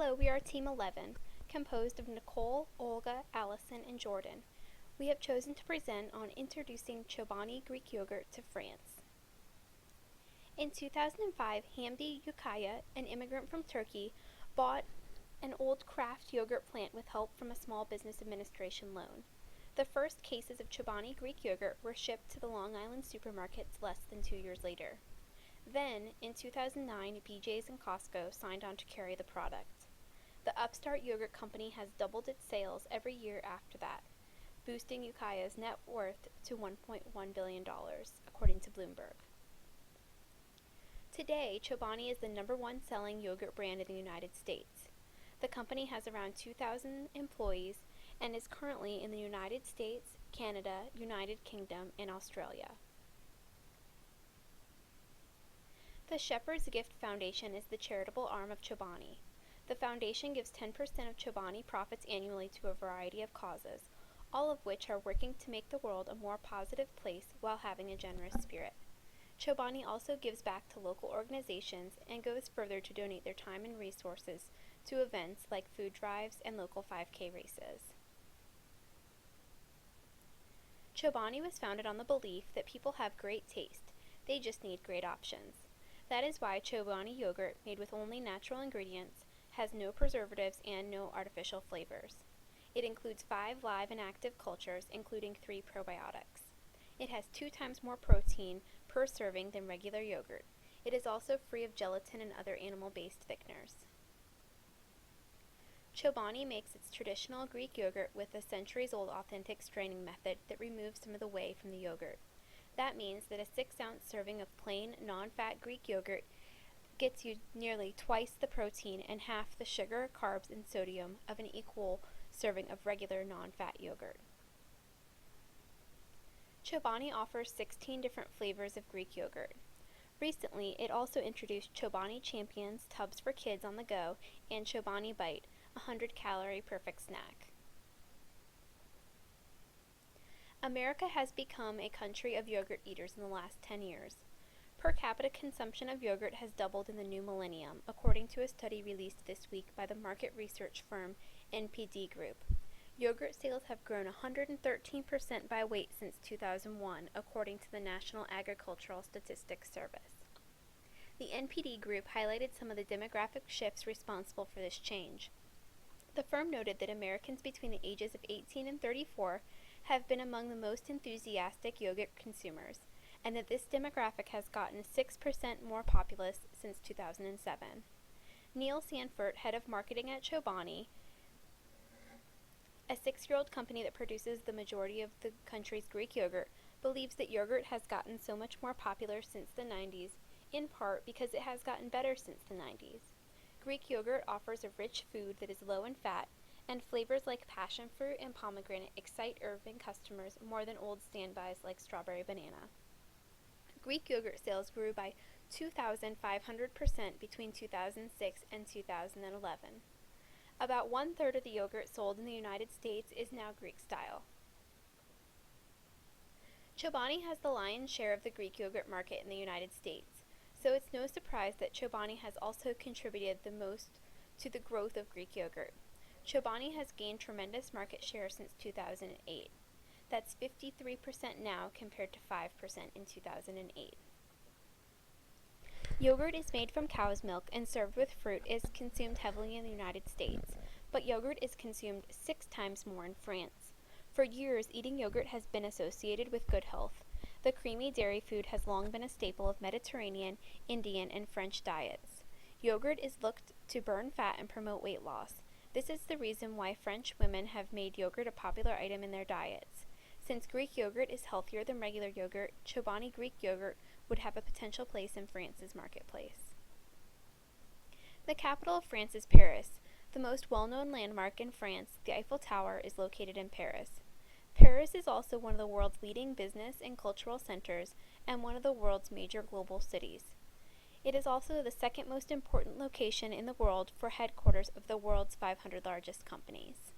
Hello, we are Team 11, composed of Nicole, Olga, Allison, and Jordan. We have chosen to present on introducing Chobani Greek yogurt to France. In 2005, Hamdi Yukaya, an immigrant from Turkey, bought an old craft yogurt plant with help from a Small Business Administration loan. The first cases of Chobani Greek yogurt were shipped to the Long Island supermarkets less than 2 years later. Then, in 2009, BJ's and Costco signed on to carry the product. The upstart yogurt company has doubled its sales every year after that, boosting Yukaya's net worth to $1.1 billion, according to Bloomberg. Today, Chobani is the #1 selling yogurt brand in the United States. The company has around 2,000 employees and is currently in the United States, Canada, United Kingdom, and Australia. The Shepherd's Gift Foundation is the charitable arm of Chobani. The foundation gives 10% of Chobani profits annually to a variety of causes, all of which are working to make the world a more positive place while having a generous spirit. Chobani also gives back to local organizations and goes further to donate their time and resources to events like food drives and local 5K races. Chobani was founded on the belief that people have great taste, they just need great options. That is why Chobani yogurt, made with only natural ingredients, has no preservatives and no artificial flavors. It includes 5 live and active cultures, including 3 probiotics. It has 2 times more protein per serving than regular yogurt. It is also free of gelatin and other animal-based thickeners. Chobani makes its traditional Greek yogurt with a centuries-old authentic straining method that removes some of the whey from the yogurt. That means that a 6-ounce serving of plain, non-fat Greek yogurt gets you nearly twice the protein and half the sugar, carbs, and sodium of an equal serving of regular non-fat yogurt. Chobani offers 16 different flavors of Greek yogurt. Recently, it also introduced Chobani Champions tubs for kids on the go and Chobani Bite, a 100-calorie perfect snack. America has become a country of yogurt eaters in the last 10 years. Per capita consumption of yogurt has doubled in the new millennium, according to a study released this week by the market research firm NPD Group. Yogurt sales have grown 113% by weight since 2001, according to the National Agricultural Statistics Service. The NPD Group highlighted some of the demographic shifts responsible for this change. The firm noted that Americans between the ages of 18 and 34 have been among the most enthusiastic yogurt consumers, and that this demographic has gotten 6% more populous since 2007. Neil Sanford, head of marketing at Chobani, a 6-year-old company that produces the majority of the country's Greek yogurt, believes that yogurt has gotten so much more popular since the 90s, in part because it has gotten better since the 90s. Greek yogurt offers a rich food that is low in fat, and flavors like passion fruit and pomegranate excite urban customers more than old standbys like strawberry banana. Greek yogurt sales grew by 2,500% between 2006 and 2011. About 1/3 of the yogurt sold in the United States is now Greek style. Chobani has the lion's share of the Greek yogurt market in the United States, so it's no surprise that Chobani has also contributed the most to the growth of Greek yogurt. Chobani has gained tremendous market share since 2008. That's 53% now compared to 5% in 2008. Yogurt is made from cow's milk and served with fruit is consumed heavily in the United States, but yogurt is consumed 6 times more in France. For years, eating yogurt has been associated with good health. The creamy dairy food has long been a staple of Mediterranean, Indian, and French diets. Yogurt is looked to burn fat and promote weight loss. This is the reason why French women have made yogurt a popular item in their diets. Since Greek yogurt is healthier than regular yogurt, Chobani Greek yogurt would have a potential place in France's marketplace. The capital of France is Paris. The most well-known landmark in France, the Eiffel Tower, is located in Paris. Paris is also one of the world's leading business and cultural centers and one of the world's major global cities. It is also the second most important location in the world for headquarters of the world's 500 largest companies.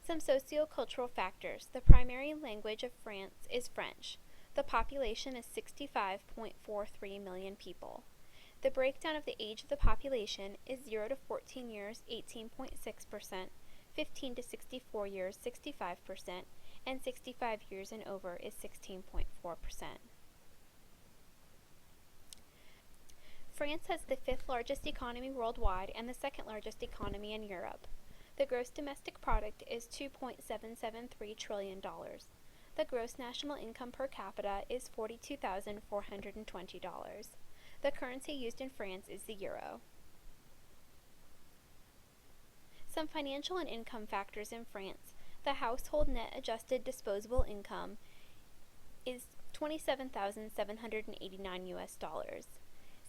Some sociocultural factors. The primary language of France is French. The population is 65.43 million people. The breakdown of the age of the population is 0 to 14 years, 18.6%, 15 to 64 years, 65%, and 65 years and over is 16.4%. France has the fifth largest economy worldwide and the second largest economy in Europe. The gross domestic product is $2.773 trillion. The gross national income per capita is $42,420. The currency used in France is the euro. Some financial and income factors in France. The household net adjusted disposable income is $27,789.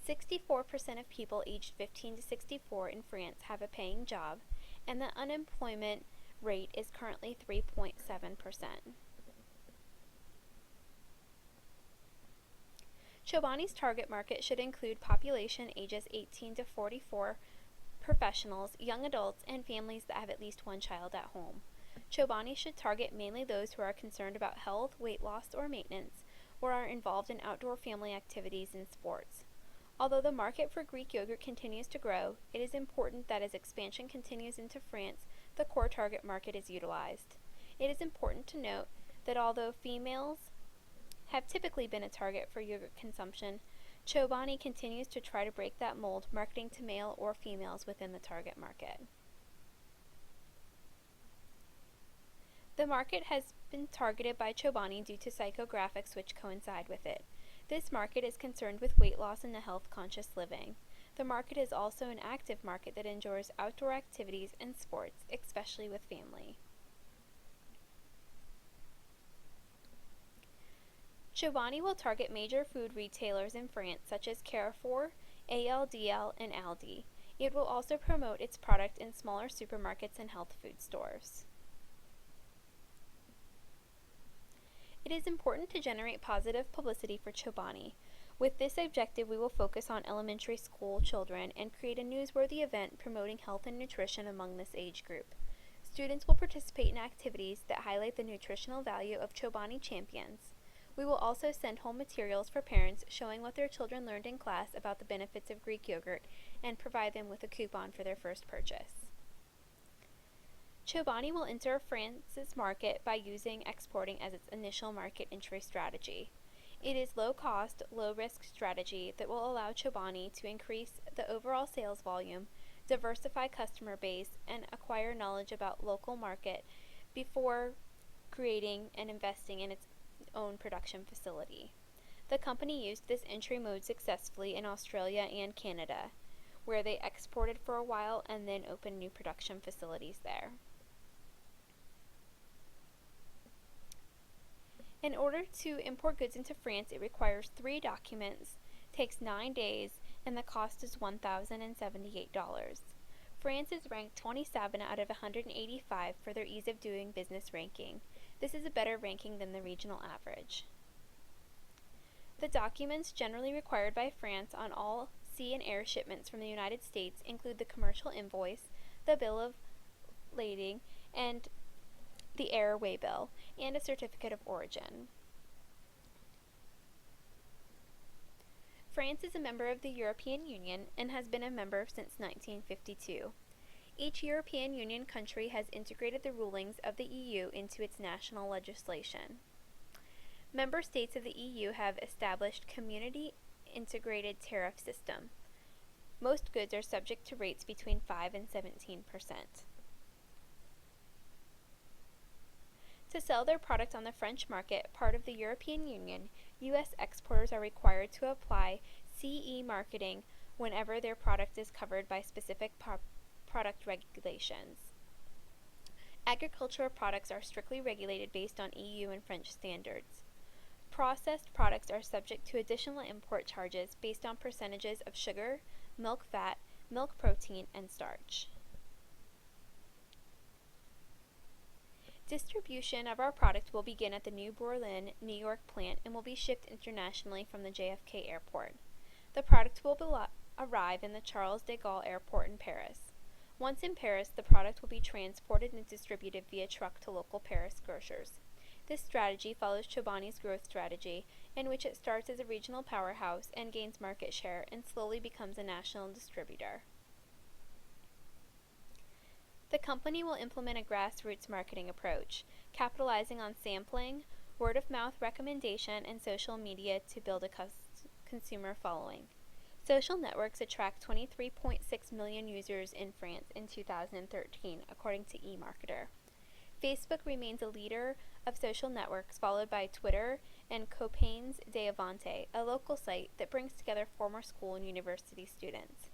64% of people aged 15 to 64 in France have a paying job, and the unemployment rate is currently 3.7%. Chobani's target market should include population ages 18 to 44, professionals, young adults, and families that have at least one child at home. Chobani should target mainly those who are concerned about health, weight loss, or maintenance, or are involved in outdoor family activities and sports. Although the market for Greek yogurt continues to grow, it is important that as expansion continues into France, the core target market is utilized. It is important to note that although females have typically been a target for yogurt consumption, Chobani continues to try to break that mold, marketing to male or females within the target market. The market has been targeted by Chobani due to psychographics which coincide with it. This market is concerned with weight loss and a health-conscious living. The market is also an active market that enjoys outdoor activities and sports, especially with family. Chobani will target major food retailers in France such as Carrefour, ALDL, and Aldi. It will also promote its product in smaller supermarkets and health food stores. It is important to generate positive publicity for Chobani. With this objective, we will focus on elementary school children and create a newsworthy event promoting health and nutrition among this age group. Students will participate in activities that highlight the nutritional value of Chobani champions. We will also send home materials for parents showing what their children learned in class about the benefits of Greek yogurt and provide them with a coupon for their first purchase. Chobani will enter France's market by using exporting as its initial market entry strategy. It is low-cost, low-risk strategy that will allow Chobani to increase the overall sales volume, diversify customer base, and acquire knowledge about local market before creating and investing in its own production facility. The company used this entry mode successfully in Australia and Canada, where they exported for a while and then opened new production facilities there. In order to import goods into France, it requires 3 documents, takes 9 days, and the cost is $1,078. France is ranked 27 out of 185 for their ease of doing business ranking. This is a better ranking than the regional average. The documents generally required by France on all sea and air shipments from the United States include the commercial invoice, the bill of lading, and the air waybill, and a certificate of origin. France is a member of the European Union and has been a member since 1952. Each European Union country has integrated the rulings of the EU into its national legislation. Member states of the EU have established community-integrated tariff system. Most goods are subject to rates between 5 and 17%. To sell their product on the French market, part of the European Union, U.S. exporters are required to apply CE marketing whenever their product is covered by specific product regulations. Agricultural products are strictly regulated based on EU and French standards. Processed products are subject to additional import charges based on percentages of sugar, milk fat, milk protein, and starch. Distribution of our product will begin at the New Berlin, New York plant and will be shipped internationally from the JFK airport. The product will arrive in the Charles de Gaulle airport in Paris. Once in Paris, the product will be transported and distributed via truck to local Paris grocers. This strategy follows Chobani's growth strategy in which it starts as a regional powerhouse and gains market share and slowly becomes a national distributor. The company will implement a grassroots marketing approach, capitalizing on sampling, word of mouth recommendation, and social media to build a consumer following. Social networks attract 23.6 million users in France in 2013, according to eMarketer. Facebook remains a leader of social networks, followed by Twitter and Copains d'Avante, a local site that brings together former school and university students.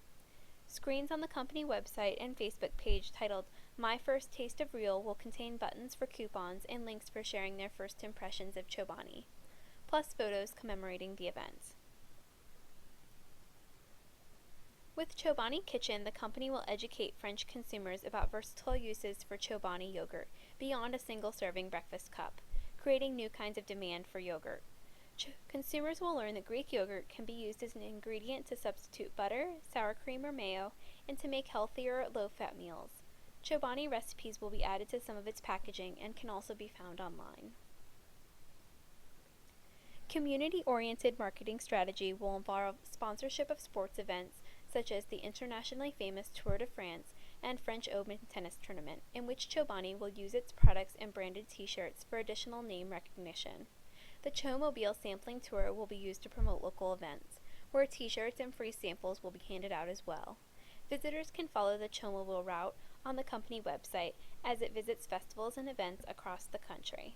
Screens on the company website and Facebook page titled My First Taste of Real will contain buttons for coupons and links for sharing their first impressions of Chobani, plus photos commemorating the event. With Chobani Kitchen, the company will educate French consumers about versatile uses for Chobani yogurt beyond a single-serving breakfast cup, creating new kinds of demand for yogurt. Consumers will learn that Greek yogurt can be used as an ingredient to substitute butter, sour cream, or mayo, and to make healthier, low-fat meals. Chobani recipes will be added to some of its packaging and can also be found online. Community-oriented marketing strategy will involve sponsorship of sports events such as the internationally famous Tour de France and French Open tennis tournament, in which Chobani will use its products and branded t-shirts for additional name recognition. The Chomobile sampling tour will be used to promote local events, where t-shirts and free samples will be handed out as well. Visitors can follow the Chomobile route on the company website as it visits festivals and events across the country.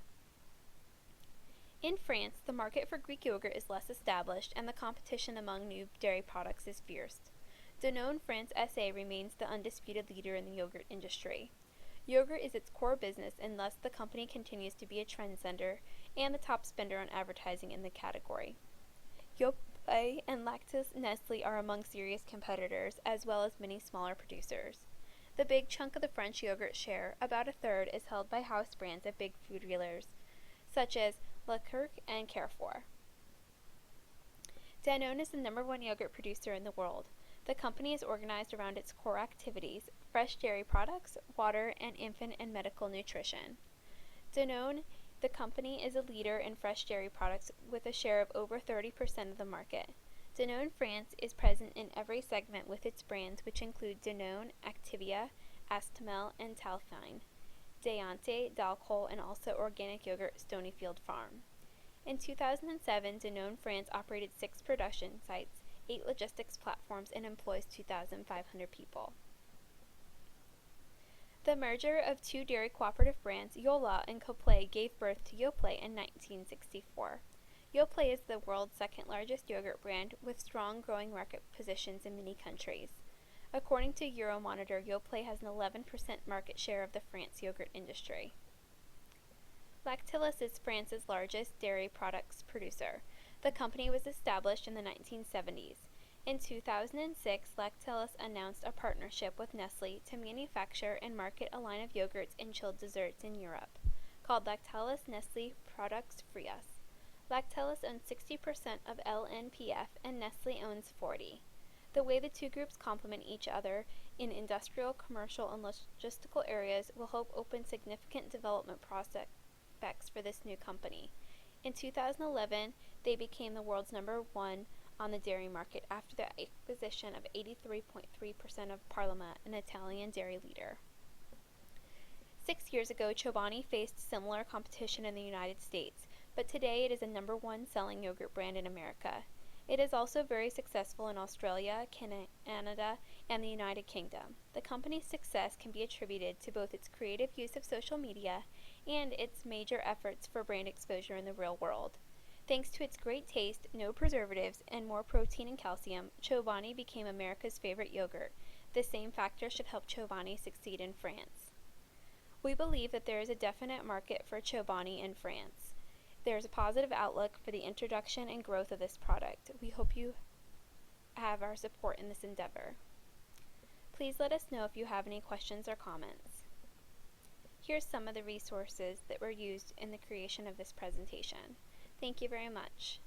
In France, the market for Greek yogurt is less established and the competition among new dairy products is fierce. Danone France SA remains the undisputed leader in the yogurt industry. Yogurt is its core business, and thus the company continues to be a trendsetter and the top spender on advertising in the category. Yoplait and Lactose Nestle are among serious competitors, as well as many smaller producers. The big chunk of the French yogurt share, about a third, is held by house brands of big food retailers, such as Leclerc and Carrefour. Danone is the #1 yogurt producer in the world. The company is organized around its core activities: fresh dairy products, water, and infant and medical nutrition. Danone, the company, is a leader in fresh dairy products with a share of over 30% of the market. Danone France is present in every segment with its brands, which include Danone, Activia, Astamel, and Talfine, Deante, Dalcol, and also organic yogurt Stonyfield Farm. In 2007, Danone France operated 6 production sites, 8 logistics platforms, and employs 2,500 people. The merger of 2 dairy cooperative brands, Yola and Yoplait, gave birth to Yoplait in 1964. Yoplait is the world's second largest yogurt brand with strong growing market positions in many countries. According to Euromonitor, Yoplait has an 11% market share of the France yogurt industry. Lactalis is France's largest dairy products producer. The company was established in the 1970s. In 2006, Lactalis announced a partnership with Nestle to manufacture and market a line of yogurts and chilled desserts in Europe, called Lactalis Nestle Products Frias. Lactalis owns 60% of LNPF and Nestle owns 40%. The way the two groups complement each other in industrial, commercial, and logistical areas will help open significant development prospects for this new company. In 2011, they became the world's #1 on the dairy market after the acquisition of 83.3% of Parma, an Italian dairy leader. 6 years ago, Chobani faced similar competition in the United States, but today it is a #1 selling yogurt brand in America. It is also very successful in Australia, Canada, and the United Kingdom. The company's success can be attributed to both its creative use of social media and its major efforts for brand exposure in the real world. Thanks to its great taste, no preservatives, and more protein and calcium, Chobani became America's favorite yogurt. The same factor should help Chobani succeed in France. We believe that there is a definite market for Chobani in France. There is a positive outlook for the introduction and growth of this product. We hope you have our support in this endeavor. Please let us know if you have any questions or comments. Here's some of the resources that were used in the creation of this presentation. Thank you very much.